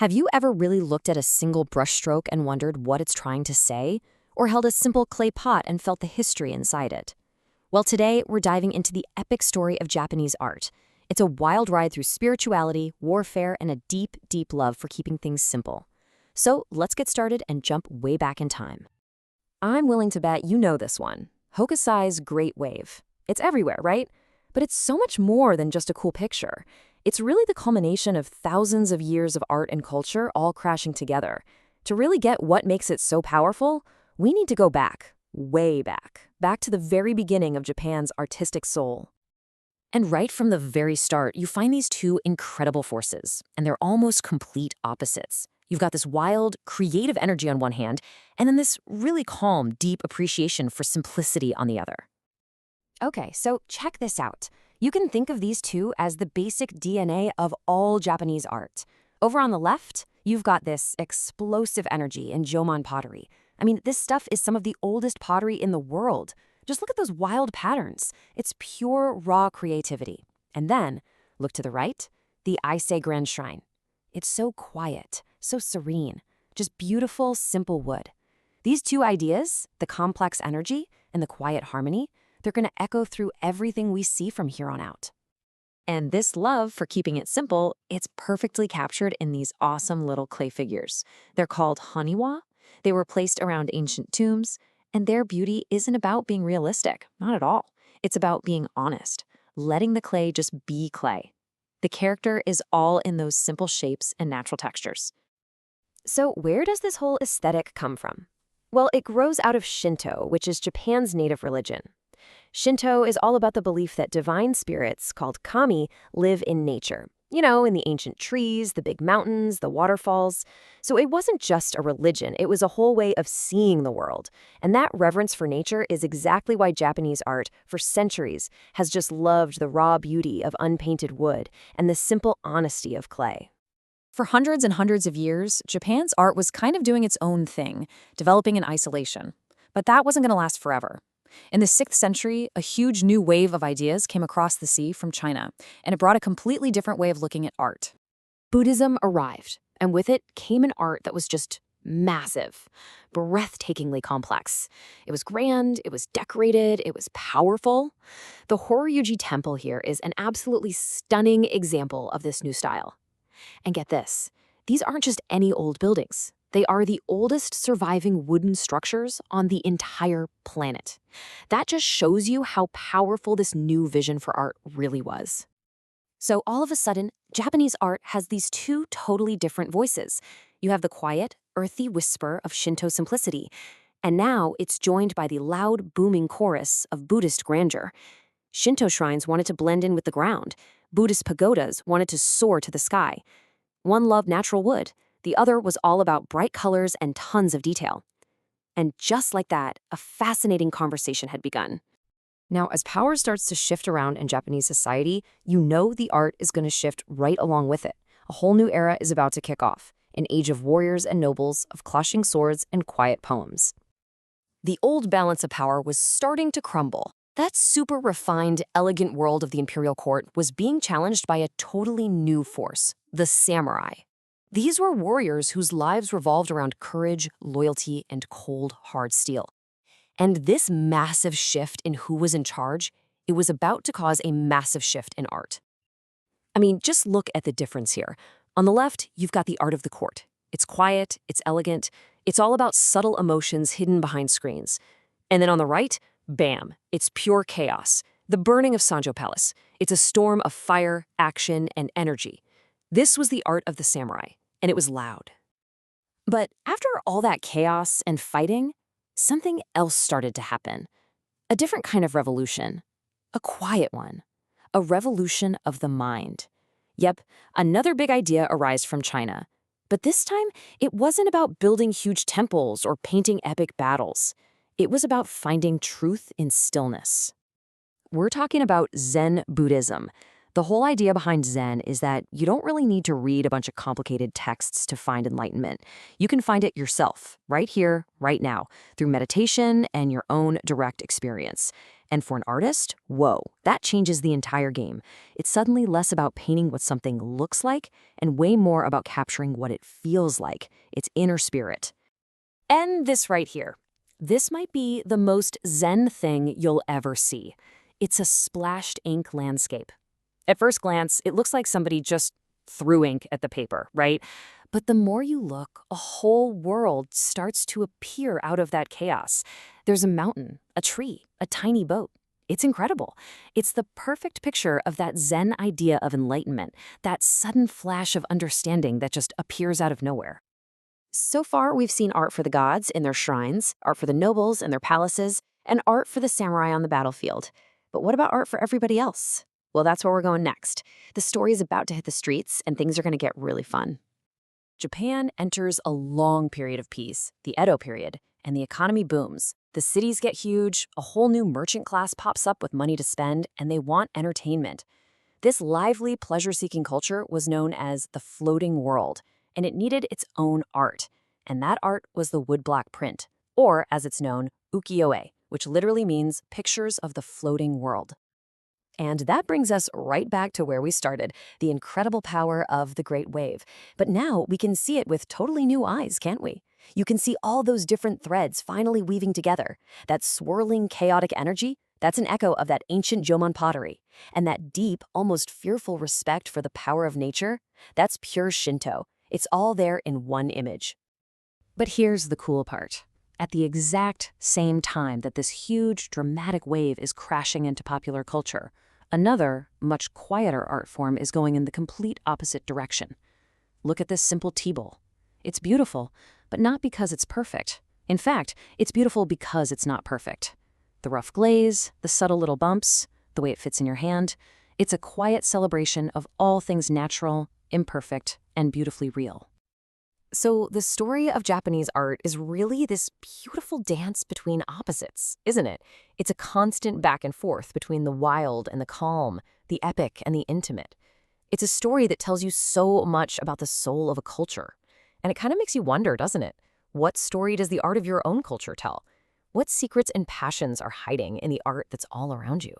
Have you ever really looked at a single brushstroke and wondered what it's trying to say? Or held a simple clay pot and felt the history inside it? Well, today we're diving into the epic story of Japanese art. It's a wild ride through spirituality, warfare, and a deep, deep love for keeping things simple. So let's get started and jump way back in time. I'm willing to bet you know this one, Hokusai's Great Wave. It's everywhere, right? But it's so much more than just a cool picture. It's really the culmination of thousands of years of art and culture all crashing together. To really get what makes it so powerful, we need to go back, way back to the very beginning of Japan's artistic soul. And right from the very start, you find these two incredible forces, and they're almost complete opposites. You've got this wild, creative energy on one hand, and then this really calm, deep appreciation for simplicity on the other. Okay, so check this out. You can think of these two as the basic DNA of all Japanese art. Over on the left, you've got this explosive energy in Jōmon pottery. I mean, this stuff is some of the oldest pottery in the world. Just look at those wild patterns. It's pure, raw creativity. And then, look to the right, the Ise Grand Shrine. It's so quiet, so serene, just beautiful, simple wood. These two ideas, the complex energy and the quiet harmony, they're going to echo through everything we see from here on out. And this love for keeping it simple, it's perfectly captured in these awesome little clay figures. They're called haniwa. They were placed around ancient tombs, and their beauty isn't about being realistic, not at all. It's about being honest, letting the clay just be clay. The character is all in those simple shapes and natural textures. So where does this whole aesthetic come from? Well, it grows out of Shinto, which is Japan's native religion. Shinto is all about the belief that divine spirits, called kami, live in nature. You know, in the ancient trees, the big mountains, the waterfalls. So it wasn't just a religion, it was a whole way of seeing the world. And that reverence for nature is exactly why Japanese art, for centuries, has just loved the raw beauty of unpainted wood and the simple honesty of clay. For hundreds and hundreds of years, Japan's art was kind of doing its own thing, developing in isolation. But that wasn't going to last forever. In the 6th century, a huge new wave of ideas came across the sea from China, and it brought a completely different way of looking at art. Buddhism arrived, and with it came an art that was just massive, breathtakingly complex. It was grand, it was decorated, it was powerful. The Horyuji Temple here is an absolutely stunning example of this new style. And get this, these aren't just any old buildings. They are the oldest surviving wooden structures on the entire planet. That just shows you how powerful this new vision for art really was. So all of a sudden, Japanese art has these two totally different voices. You have the quiet, earthy whisper of Shinto simplicity, and now it's joined by the loud, booming chorus of Buddhist grandeur. Shinto shrines wanted to blend in with the ground. Buddhist pagodas wanted to soar to the sky. One loved natural wood. The other was all about bright colors and tons of detail. And just like that, a fascinating conversation had begun. Now, as power starts to shift around in Japanese society, you know the art is going to shift right along with it. A whole new era is about to kick off, an age of warriors and nobles, of clashing swords and quiet poems. The old balance of power was starting to crumble. That super refined, elegant world of the imperial court was being challenged by a totally new force, the samurai. These were warriors whose lives revolved around courage, loyalty, and cold, hard steel. And this massive shift in who was in charge, it was about to cause a massive shift in art. I mean, just look at the difference here. On the left, you've got the art of the court. It's quiet, it's elegant, it's all about subtle emotions hidden behind screens. And then on the right, bam, it's pure chaos. The burning of Sanjo Palace. It's a storm of fire, action, and energy. This was the art of the samurai. And it was loud. But after all that chaos and fighting, something else started to happen. A different kind of revolution. A quiet one. A revolution of the mind. Yep, another big idea arose from China. But this time, it wasn't about building huge temples or painting epic battles. It was about finding truth in stillness. We're talking about Zen Buddhism. The whole idea behind Zen is that you don't really need to read a bunch of complicated texts to find enlightenment. You can find it yourself, right here, right now, through meditation and your own direct experience. And for an artist, whoa, that changes the entire game. It's suddenly less about painting what something looks like and way more about capturing what it feels like, its inner spirit. And this right here. This might be the most zen thing you'll ever see. It's a splashed ink landscape. At first glance, it looks like somebody just threw ink at the paper, right? But the more you look, a whole world starts to appear out of that chaos. There's a mountain, a tree, a tiny boat. It's incredible. It's the perfect picture of that Zen idea of enlightenment, that sudden flash of understanding that just appears out of nowhere. So far, we've seen art for the gods in their shrines, art for the nobles in their palaces, and art for the samurai on the battlefield. But what about art for everybody else? Well, that's where we're going next. The story is about to hit the streets, and things are going to get really fun. Japan enters a long period of peace, the Edo period, and the economy booms. The cities get huge, a whole new merchant class pops up with money to spend, and they want entertainment. This lively, pleasure-seeking culture was known as the floating world, and it needed its own art. And that art was the woodblock print, or as it's known, ukiyo-e, which literally means pictures of the floating world. And that brings us right back to where we started, the incredible power of the Great Wave. But now we can see it with totally new eyes, can't we? You can see all those different threads finally weaving together. That swirling, chaotic energy, that's an echo of that ancient Jōmon pottery. And that deep, almost fearful respect for the power of nature, that's pure Shinto. It's all there in one image. But here's the cool part. At the exact same time that this huge, dramatic wave is crashing into popular culture, another, much quieter art form is going in the complete opposite direction. Look at this simple tea bowl. It's beautiful, but not because it's perfect. In fact, it's beautiful because it's not perfect. The rough glaze, the subtle little bumps, the way it fits in your hand, it's a quiet celebration of all things natural, imperfect, and beautifully real. So the story of Japanese art is really this beautiful dance between opposites, isn't it? It's a constant back and forth between the wild and the calm, the epic and the intimate. It's a story that tells you so much about the soul of a culture. And it kind of makes you wonder, doesn't it? What story does the art of your own culture tell? What secrets and passions are hiding in the art that's all around you?